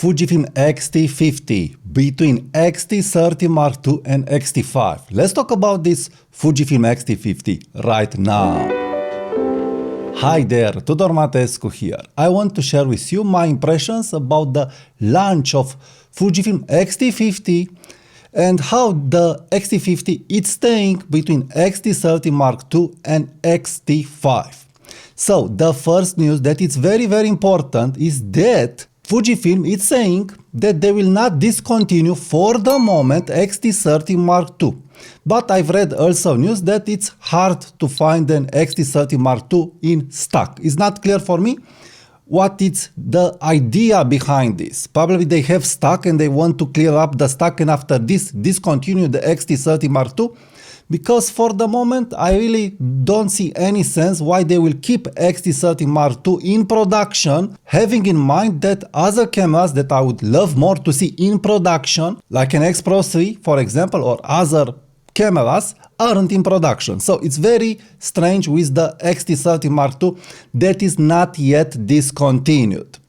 Fujifilm X-T50 between X-T30 Mark II and X-T5. Let's talk about this Fujifilm X-T50 right now. Hi there, Tudor Matescu here. I want to share with you my impressions about the launch of Fujifilm X-T50 and how the X-T50 is staying between X-T30 Mark II and X-T5. So the first news that is very important is that Fujifilm is saying that they will not discontinue for the moment X-T30 Mark II. But I've read also news that it's hard to find an X-T30 Mark II in stock. It's not clear for me what is the idea behind this. Probably they have stock and they want to clear up the stock and after this discontinue the X-T30 Mark II. Because for the moment, I really don't see any sense why they will keep X-T30 Mark II in production, having in mind that other cameras that I would love more to see in production, like an X Pro 3, for example, or other cameras, aren't in production. So it's very strange with the X-T30 Mark II that is not yet discontinued.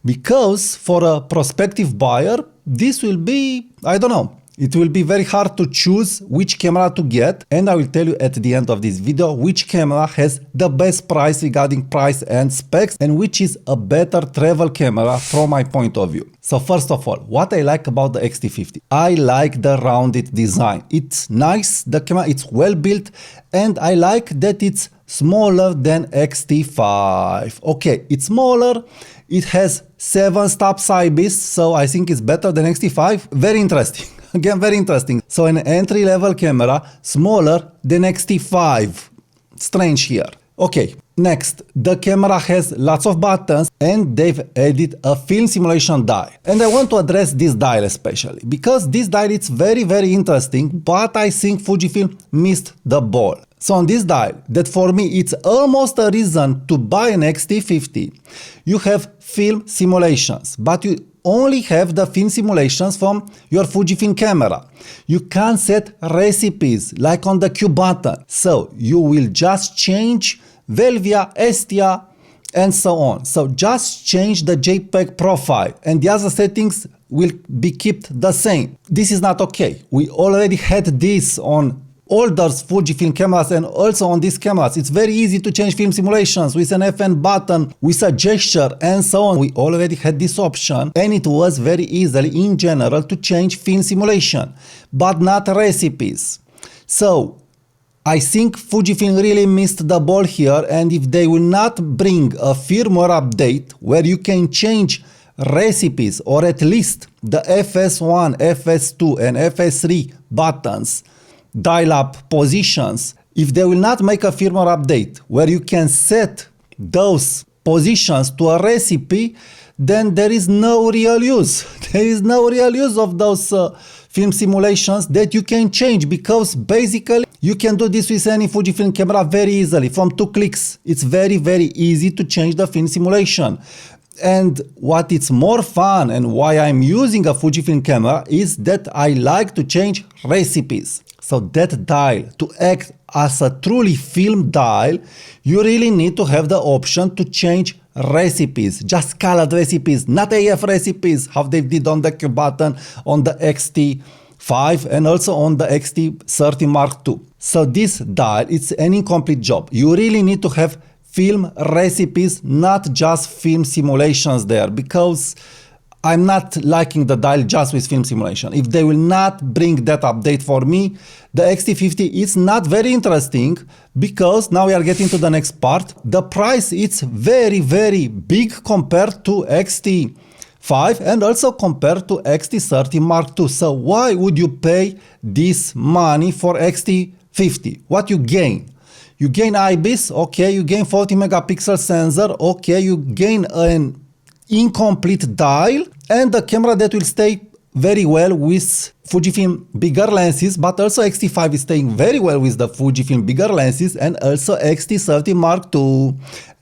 Because for a prospective buyer, this will be, I don't know, it will be very hard to choose which camera to get, and I will tell you at the end of this video which camera has the best price regarding price and specs and which is a better travel camera from my point of view. So first of all, what I like about the X-T50? I like the rounded design. It's nice, the camera, it's well built, and I like that it's smaller than X-T5. Okay, it's smaller, it has 7 stops IBIS, so I think it's better than X-T5. Very interesting. Again, very interesting. So an entry-level camera smaller than X-T5. Strange here. Okay, next, the camera has lots of buttons and they've added a film simulation dial. And I want to address this dial especially because this dial is very interesting, but I think Fujifilm missed the ball. So on this dial, that for me it's almost a reason to buy an X-T50, you have film simulations, but you only have the film simulations from your Fujifilm camera. You can't set recipes like on the Q button. So you will just change Velvia, Estia, and so on. So just change the JPEG profile and the other settings will be kept the same. This is not okay. We already had this on older Fujifilm cameras and also on these cameras. It's very easy to change film simulations with an FN button, with a gesture and so on. We already had this option and it was very easily in general to change film simulation, but not recipes. So I think Fujifilm really missed the ball here, and if they will not bring a firmware update where you can change recipes or at least the FS1, FS2 and FS3 buttons, dial-up positions, if they will not make a firmware update where you can set those positions to a recipe, then there is no real use. There is no real use of those film simulations that you can change, because basically you can do this with any Fujifilm camera very easily from 2 clicks. It's very easy to change the film simulation. And what is more fun and why I'm using a Fujifilm camera is that I like to change recipes. So that dial, to act as a truly film dial, you really need to have the option to change recipes, just colored recipes, not AF recipes, how they did on the Q button, on the X-T5 and also on the X-T30 Mark II. So this dial, it's an incomplete job. You really need to have film recipes, not just film simulations there, because I'm not liking the dial just with film simulation. If they will not bring that update for me, the X-T50 is not very interesting, because now we are getting to the next part. The price is very big compared to X-T5 and also compared to X-T30 Mark II. So why would you pay this money for X-T50? What you gain? You gain IBIS, okay, you gain 40 megapixel sensor, okay, you gain an incomplete dial and a camera that will stay very well with Fujifilm bigger lenses, but also X-T5 is staying very well with the Fujifilm bigger lenses, and also X-T30 Mark II.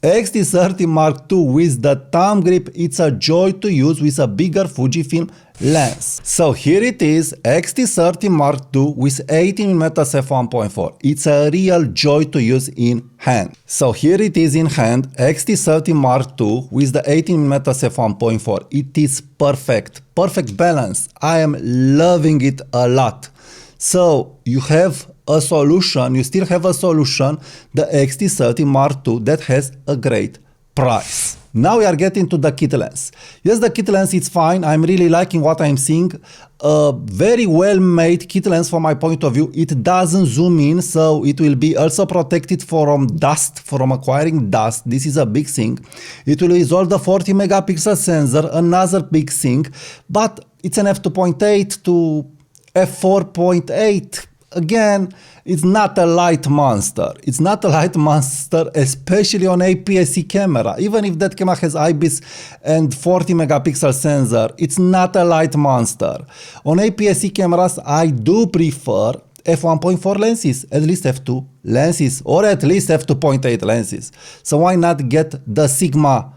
X-T30 Mark II with the thumb grip, it's a joy to use with a bigger Fujifilm lens. So here it is, X-T30 Mark II with 18mm f1.4. It's a real joy to use in hand. So here it is in hand, X-T30 Mark II with the 18mm f1.4. It is perfect, perfect balance. I am loving it a lot. So you have a solution, you still have a solution, the X-T30 Mark II that has a great price. Now we are getting to the kit lens. Yes, the kit lens is fine. I'm really liking what I'm seeing. A very well made kit lens from my point of view. It doesn't zoom in, so it will be also protected from dust, from acquiring dust. This is a big thing. It will resolve the 40 megapixel sensor, another big thing, but it's an f2.8 to f4.8. Again, it's not a light monster. It's not a light monster, especially on APS-C camera. Even if that camera has IBIS and 40 megapixel sensor, it's not a light monster. On APS-C cameras, I do prefer f1.4 lenses, at least f2 lenses, or at least f2.8 lenses. So why not get the Sigma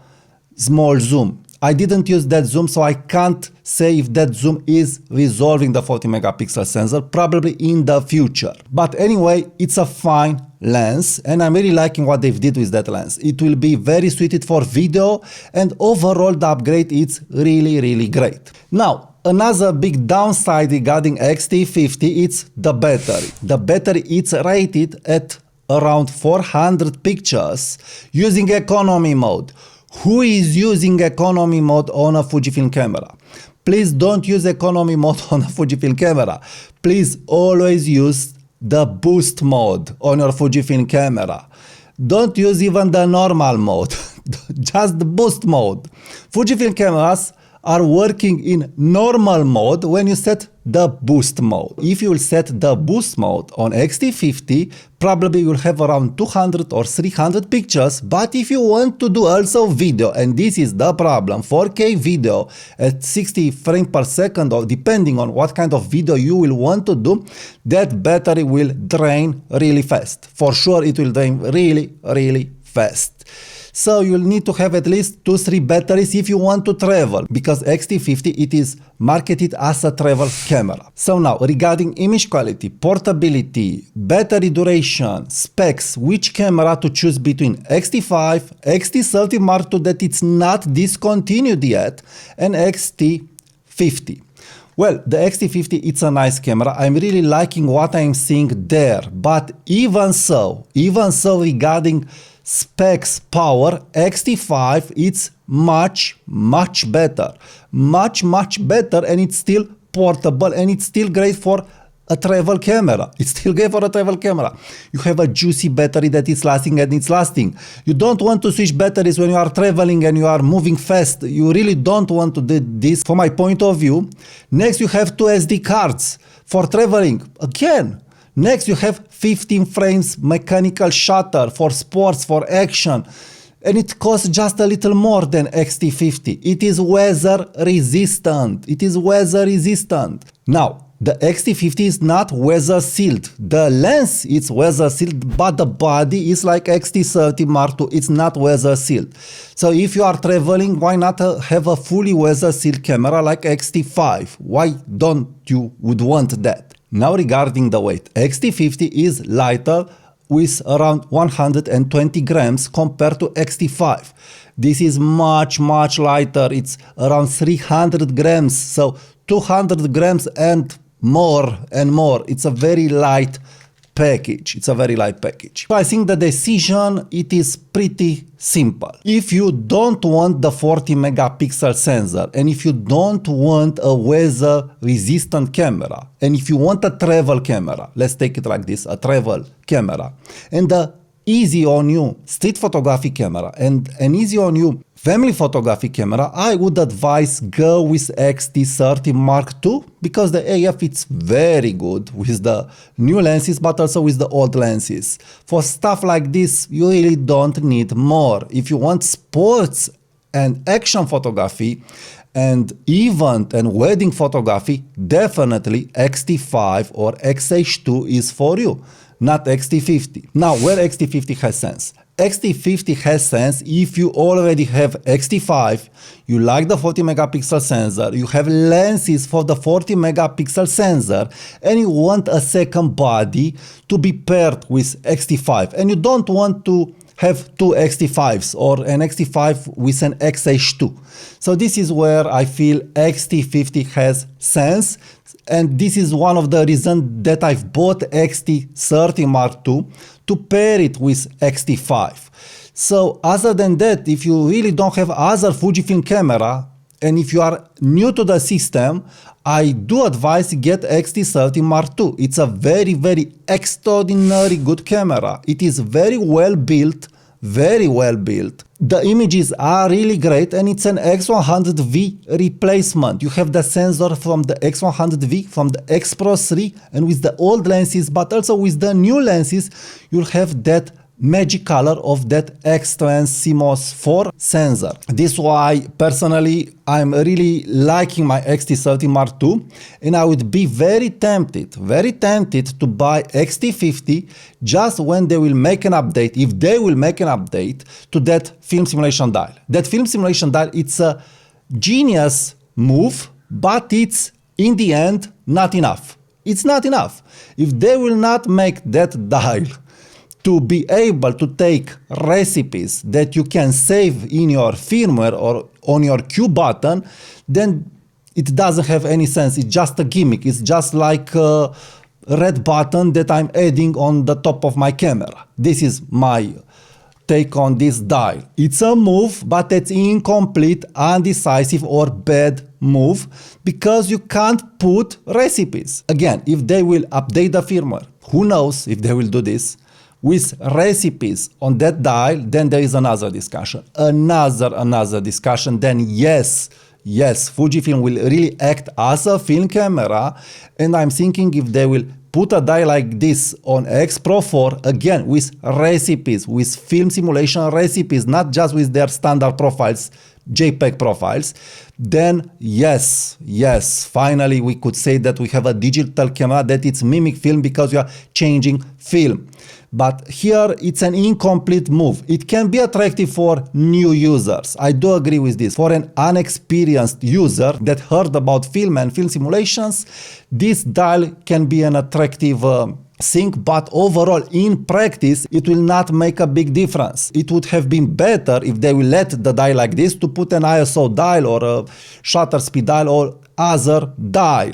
small zoom? I didn't use that zoom, so I can't say if that zoom is resolving the 40 megapixel sensor, probably in the future. But anyway, it's a fine lens, and I'm really liking what they've did with that lens. It will be very suited for video, and overall the upgrade is really, really great. Now, another big downside regarding X-T50 is the battery. The battery is rated at around 400 pictures using economy mode. Who is using economy mode on a Fujifilm camera? Please don't use economy mode on a Fujifilm camera. Please always use the boost mode on your Fujifilm camera. Don't use even the normal mode, just the boost mode. Fujifilm cameras are working in normal mode when you set the boost mode. If you will set the boost mode on X-T50, probably you will have around 200 or 300 pictures, but if you want to do also video, and this is the problem, 4K video at 60 frames per second, or depending on what kind of video you will want to do, that battery will drain really fast. For sure it will drain really, really fast. So you'll need to have at least 2-3 batteries if you want to travel, because X-T50 it is marketed as a travel camera. So now, regarding image quality, portability, battery duration, specs, which camera to choose between X-T5, X-T30 Mark II that it's not discontinued yet, and X-T50. Well, the X-T50, it's a nice camera. I'm really liking what I'm seeing there, but even so regarding specs, power, X-T5 it's much better, much better, and it's still portable, and it's still great for a travel camera. It's still great for a travel camera. You have a juicy battery that is lasting, and it's lasting. You don't want to switch batteries when you are traveling and you are moving fast. You really don't want to do this from my point of view. Next, you have 2 SD cards for traveling. Again, next, you have 15 frames mechanical shutter for sports, for action, and it costs just a little more than X-T50. It is weather resistant. It is weather resistant. Now, the X-T50 is not weather sealed. The lens is weather sealed, but the body is like X-T30 Mark II. It's not weather sealed. So if you are traveling, why not have a fully weather sealed camera like X-T5? Why don't you would want that? Now regarding the weight, X-T50 is lighter with around 120 grams compared to X-T5. This is much lighter. It's around 300 grams, so 200 grams and more. It's a very light package. It's a very light package. I think the decision, it is pretty simple. If you don't want the 40 megapixel sensor, and if you don't want a weather resistant camera, and if you want a travel camera, let's take it like this, a travel camera, and the easy on you street photography camera and an easy on you family photography camera, I would advise go with X-T30 Mark II, because the AF it's very good with the new lenses, but also with the old lenses. For stuff like this, you really don't need more. If you want sports and action photography and event and wedding photography, definitely X-T5 or X-H2 is for you, not X-T50. Now, where X-T50 has sense? X-T50 has sense if you already have X-T5, you like the 40 megapixel sensor, you have lenses for the 40 megapixel sensor, and you want a second body to be paired with X-T5, and you don't want to have two X-T5s or an X-T5 with an X-H2. So this is where I feel X-T50 has sense, and this is one of the reasons that I've bought X-T30 Mark II to pair it with X-T5. So other than that, if you really don't have other Fujifilm camera, and if you are new to the system, I do advise get X-T30 Mark II. It's a very, very extraordinary good camera. It is very well built, very well built. The images are really great, and it's an X100V replacement. You have the sensor from the X100V, from the X Pro 3, and with the old lenses, but also with the new lenses, you'll have that magic color of that X-Trans CMOS 4 sensor. This is why personally I'm really liking my X-T30 Mark II, and I would be very tempted to buy X-T50 just when they will make an update, if they will make an update to that film simulation dial. That film simulation dial, it's a genius move, but it's in the end not enough. It's not enough. If they will not make that dial to be able to take recipes that you can save in your firmware or on your Q button, then it doesn't have any sense. It's just a gimmick. It's just like a red button that I'm adding on the top of my camera. This is my take on this dial. It's a move, but it's incomplete, undecisive, or bad move because you can't put recipes. Again, if they will update the firmware, who knows if they will do this, with recipes on that dial, then there is another discussion. Another discussion. Then yes, Fujifilm will really act as a film camera, and I'm thinking if they will put a dial like this on X Pro 4, again, with recipes, with film simulation recipes, not just with their standard profiles, JPEG profiles, then yes, finally we could say that we have a digital camera that it's mimic film because you are changing film. But here it's an incomplete move. It can be attractive for new users. I do agree with this. For an unexperienced user that heard about film and film simulations, this dial can be an attractive thing, but overall in practice it will not make a big difference. It would have been better if they will let the dial like this to put an ISO dial or a shutter speed dial or other dial.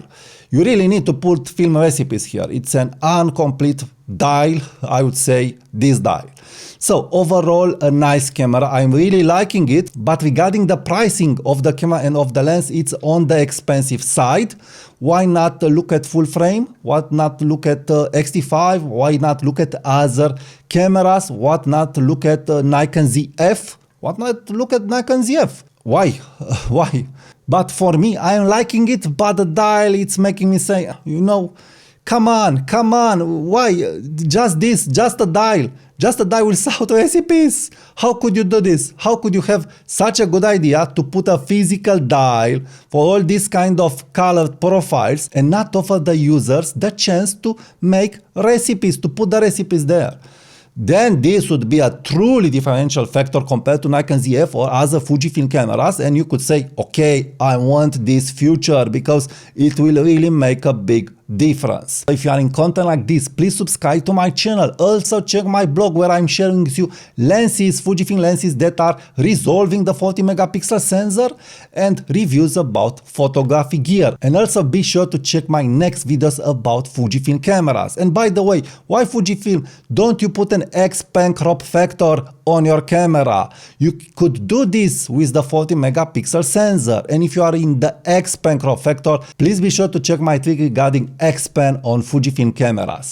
You really need to put film recipes here. It's an incomplete dial, I would say, this dial. So overall, a nice camera. I'm really liking it, but regarding the pricing of the camera and of the lens, it's on the expensive side. Why not look at full frame? Why not look at X-T5? Why not look at other cameras? Why not look at Nikon ZF? Why not look at Nikon ZF? Why? Why? But for me, I'm liking it, but the dial, it's making me say, you know, come on, why? Just this, just a dial without recipes. How could you do this? How could you have such a good idea to put a physical dial for all these kind of colored profiles and not offer the users the chance to make recipes, to put the recipes there? Then this would be a truly differential factor compared to Nikon ZF or other Fujifilm cameras, and you could say, okay, I want this feature because it will really make a big difference. If you are in content like this, please subscribe to my channel. Also check my blog where I'm sharing with you lenses, Fujifilm lenses that are resolving the 40 megapixel sensor and reviews about photography gear. And also be sure to check my next videos about Fujifilm cameras. And by the way, why Fujifilm? Don't you put an X-Pen crop factor on your camera? You could do this with the 40 megapixel sensor. And if you are in the X-Pen crop factor, please be sure to check my trick regarding X-Pen on Fujifilm cameras.